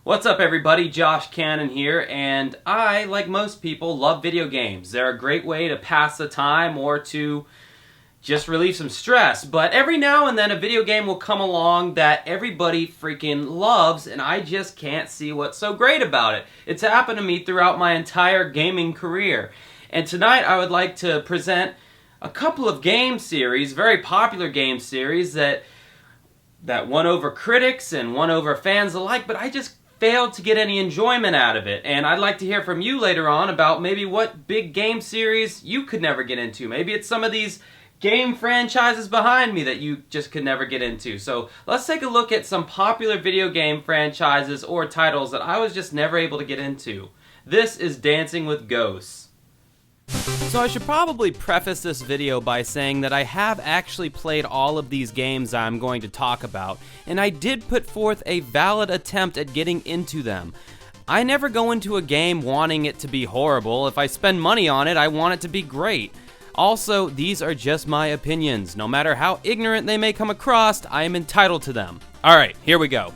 What's up everybody, Josh Cannon here, and I, like most people, love video games. They're a great way to pass the time or to just relieve some stress, but every now and then a video game will come along that everybody freaking loves, and I just can't see what's so great about it. It's happened to me throughout my entire gaming career, and tonight I would like to present a couple of game series, very popular game series that won over critics and won over fans alike, but I just failed to get any enjoyment out of it. And I'd like to hear from you later on about maybe what big game series you could never get into. Maybe it's some of these game franchises behind me that you just could never get into. So let's take a look at some popular video game franchises or titles that I was just never able to get into. This is Dancing with Ghosts. So I should probably preface this video by saying that I have actually played all of these games I'm going to talk about, and I did put forth a valid attempt at getting into them. I never go into a game wanting it to be horrible. If I spend money on it, I want it to be great. Also, these are just my opinions. No matter how ignorant they may come across, I am entitled to them. Alright, here we go.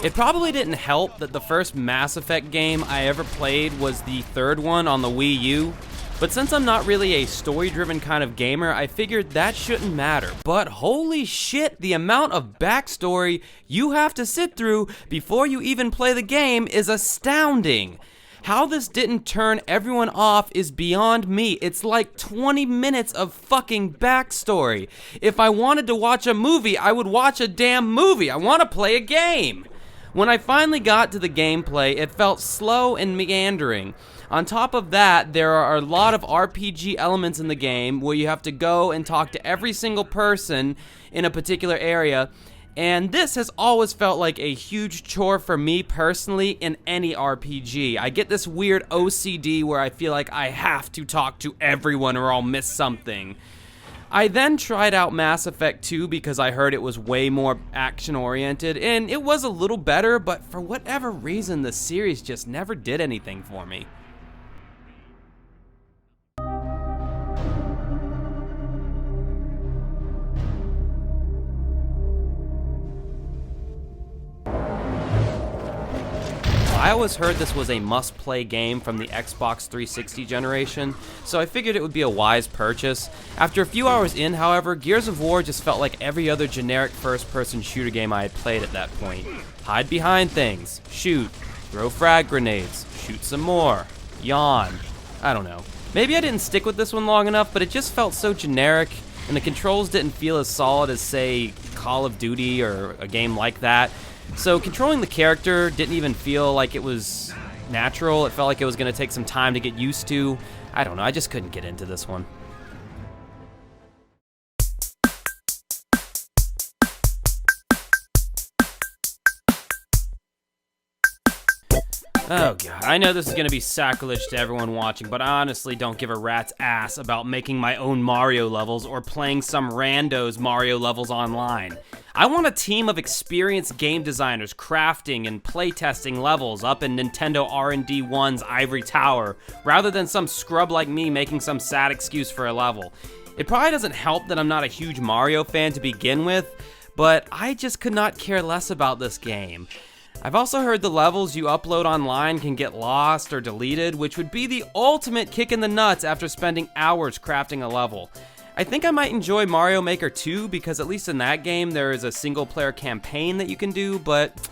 It probably didn't help that the first Mass Effect game I ever played was the third one on the Wii U, but since I'm not really a story-driven kind of gamer, I figured that shouldn't matter. But holy shit, the amount of backstory you have to sit through before you even play the game is astounding. How this didn't turn everyone off is beyond me. It's like 20 minutes of fucking backstory. If I wanted to watch a movie, I would watch a damn movie. I want to play a game. When I finally got to the gameplay, it felt slow and meandering. On top of that, there are a lot of RPG elements in the game where you have to go and talk to every single person in a particular area, and this has always felt like a huge chore for me personally in any RPG. I get this weird OCD where I feel like I have to talk to everyone or I'll miss something. I then tried out Mass Effect 2 because I heard it was way more action-oriented, and it was a little better, but for whatever reason, the series just never did anything for me. I always heard this was a must-play game from the Xbox 360 generation, so I figured it would be a wise purchase. After a few hours in, however, Gears of War just felt like every other generic first-person shooter game I had played at that point. Hide behind things, shoot, throw frag grenades, shoot some more, yawn. I don't know. Maybe I didn't stick with this one long enough, but it just felt so generic, and the controls didn't feel as solid as, say, Call of Duty or a game like that. So controlling the character didn't even feel like it was natural. It felt like it was going to take some time to get used to. I don't know, I just couldn't get into this one. Oh god, I know this is going to be sacrilege to everyone watching, but I honestly don't give a rat's ass about making my own Mario levels or playing some rando's Mario levels online. I want a team of experienced game designers crafting and playtesting levels up in Nintendo R&D 1's ivory tower, rather than some scrub like me making some sad excuse for a level. It probably doesn't help that I'm not a huge Mario fan to begin with, but I just could not care less about this game. I've also heard the levels you upload online can get lost or deleted, which would be the ultimate kick in the nuts after spending hours crafting a level. I think I might enjoy Mario Maker 2 because at least in that game there is a single player campaign that you can do, but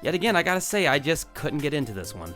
yet again I gotta say I just couldn't get into this one.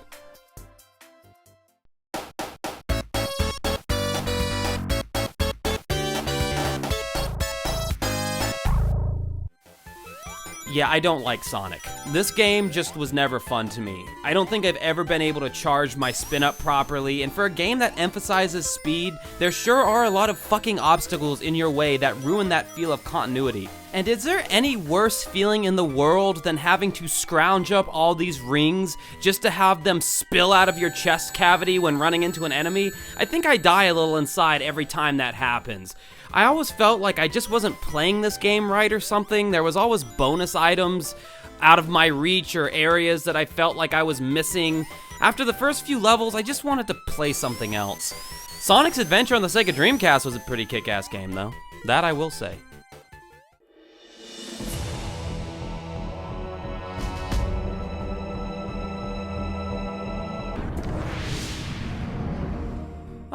Yeah, I don't like Sonic. This game just was never fun to me. I don't think I've ever been able to charge my spin up properly, and for a game that emphasizes speed, there sure are a lot of fucking obstacles in your way that ruin that feel of continuity. And is there any worse feeling in the world than having to scrounge up all these rings just to have them spill out of your chest cavity when running into an enemy? I think I die a little inside every time that happens. I always felt like I just wasn't playing this game right or something. There was always bonus items out of my reach or areas that I felt like I was missing. After the first few levels, I just wanted to play something else. Sonic's Adventure on the Sega Dreamcast was a pretty kick-ass game, though. That I will say.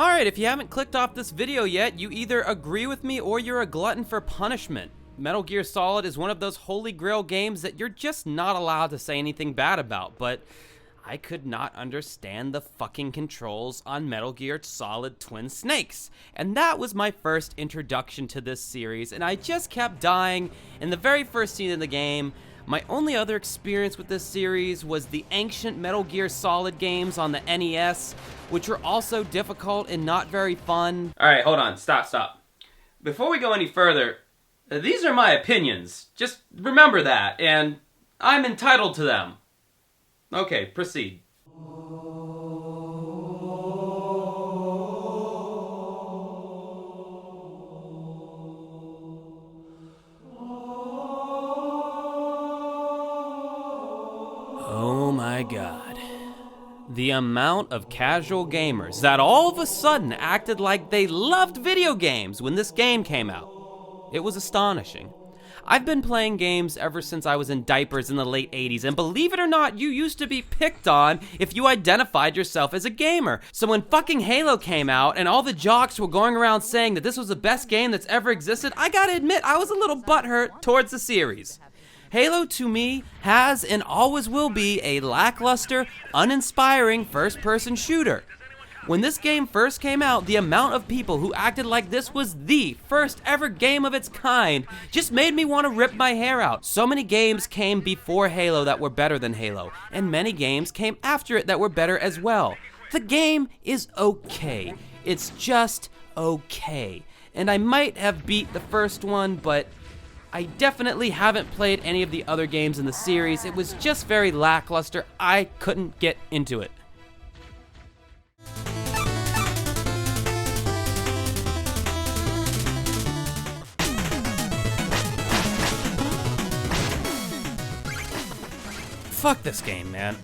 Alright, if you haven't clicked off this video yet, you either agree with me or you're a glutton for punishment. Metal Gear Solid is one of those holy grail games that you're just not allowed to say anything bad about, but I could not understand the fucking controls on Metal Gear Solid Twin Snakes. And that was my first introduction to this series, and I just kept dying in the very first scene of the game. My only other experience with this series was the ancient Metal Gear Solid games on the NES, which were also difficult and not very fun. Alright, hold on. Stop. Before we go any further, these are my opinions. Just remember that, and I'm entitled to them. Okay, proceed. Oh my god. The amount of casual gamers that all of a sudden acted like they loved video games when this game came out. It was astonishing. I've been playing games ever since I was in diapers in the late 80s, and believe it or not, you used to be picked on if you identified yourself as a gamer. So when fucking Halo came out and all the jocks were going around saying that this was the best game that's ever existed, I gotta admit, I was a little butthurt towards the series. Halo, to me, has and always will be a lackluster, uninspiring first-person shooter. When this game first came out, the amount of people who acted like this was the first ever game of its kind just made me want to rip my hair out. So many games came before Halo that were better than Halo, and many games came after it that were better as well. The game is okay. It's just okay. And I might have beat the first one, but I definitely haven't played any of the other games in the series. It was just very lackluster. I couldn't get into it. Fuck this game, man.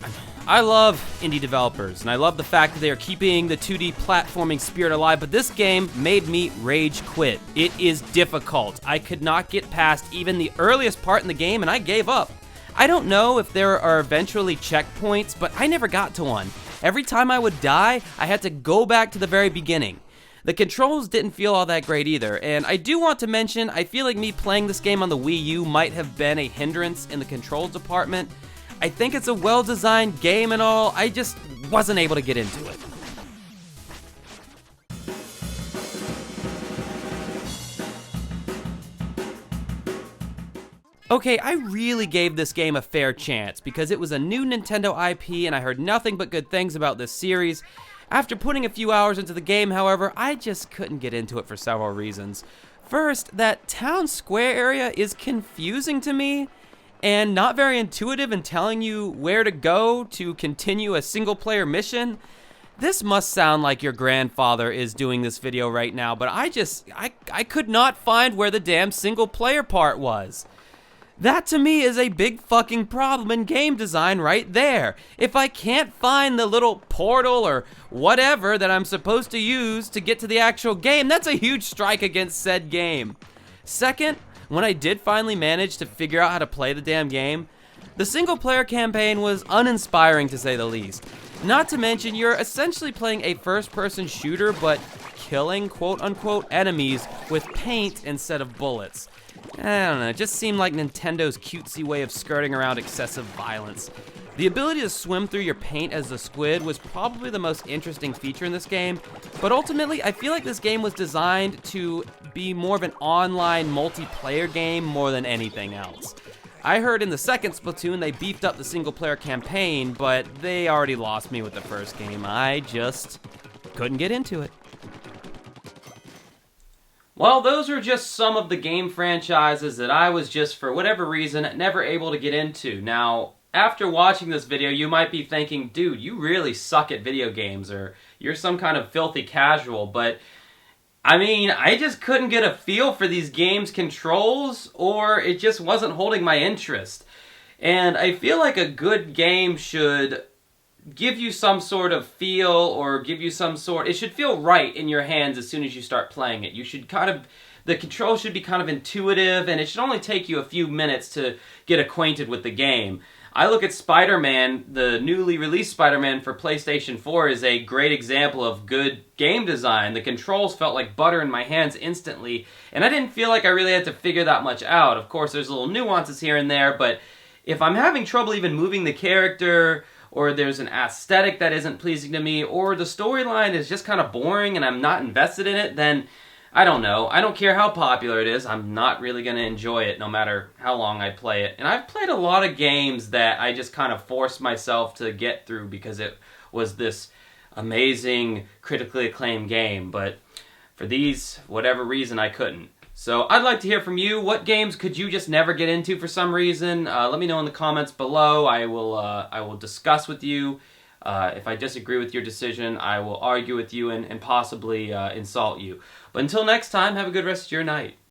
I love indie developers, and I love the fact that they are keeping the 2D platforming spirit alive, but this game made me rage quit. It is difficult. I could not get past even the earliest part in the game, and I gave up. I don't know if there are eventually checkpoints, but I never got to one. Every time I would die, I had to go back to the very beginning. The controls didn't feel all that great either, and I do want to mention, I feel like me playing this game on the Wii U might have been a hindrance in the controls department. I think it's a well-designed game and all, I just wasn't able to get into it. Okay, I really gave this game a fair chance because it was a new Nintendo IP and I heard nothing but good things about this series. After putting a few hours into the game, however, I just couldn't get into it for several reasons. First, that town square area is confusing to me and not very intuitive in telling you where to go to continue a single-player mission. This must sound like your grandfather is doing this video right now, but I could not find where the damn single-player part was. That to me is a big fucking problem in game design right there. If I can't find the little portal or whatever that I'm supposed to use to get to the actual game, that's a huge strike against said game. Second, when I did finally manage to figure out how to play the damn game, the single-player campaign was uninspiring to say the least. Not to mention, you're essentially playing a first-person shooter, but killing quote-unquote enemies with paint instead of bullets. I don't know, it just seemed like Nintendo's cutesy way of skirting around excessive violence. The ability to swim through your paint as the squid was probably the most interesting feature in this game, but ultimately I feel like this game was designed to be more of an online multiplayer game more than anything else. I heard in the second Splatoon they beefed up the single-player campaign, but they already lost me with the first game. I just couldn't get into it. Well, those are just some of the game franchises that I was just, for whatever reason, never able to get into. Now, after watching this video, you might be thinking, dude, you really suck at video games, or you're some kind of filthy casual, but I mean, I just couldn't get a feel for these games' controls, or it just wasn't holding my interest. And I feel like a good game should give you some sort of feel, or give you some sort, it should feel right in your hands as soon as you start playing it. You should the control should be kind of intuitive, and it should only take you a few minutes to get acquainted with the game. I look at Spider-Man, the newly released Spider-Man for PlayStation 4 is a great example of good game design. The controls felt like butter in my hands instantly, and I didn't feel like I really had to figure that much out. Of course, there's little nuances here and there, but if I'm having trouble even moving the character, or there's an aesthetic that isn't pleasing to me, or the storyline is just kind of boring and I'm not invested in it, then I don't know. I don't care how popular it is. I'm not really going to enjoy it no matter how long I play it. And I've played a lot of games that I just kind of forced myself to get through because it was this amazing, critically acclaimed game. But for these, whatever reason, I couldn't. So I'd like to hear from you. What games could you just never get into for some reason? Let me know in the comments below. I will discuss with you. If I disagree with your decision, I will argue with you and possibly insult you. But until next time, have a good rest of your night.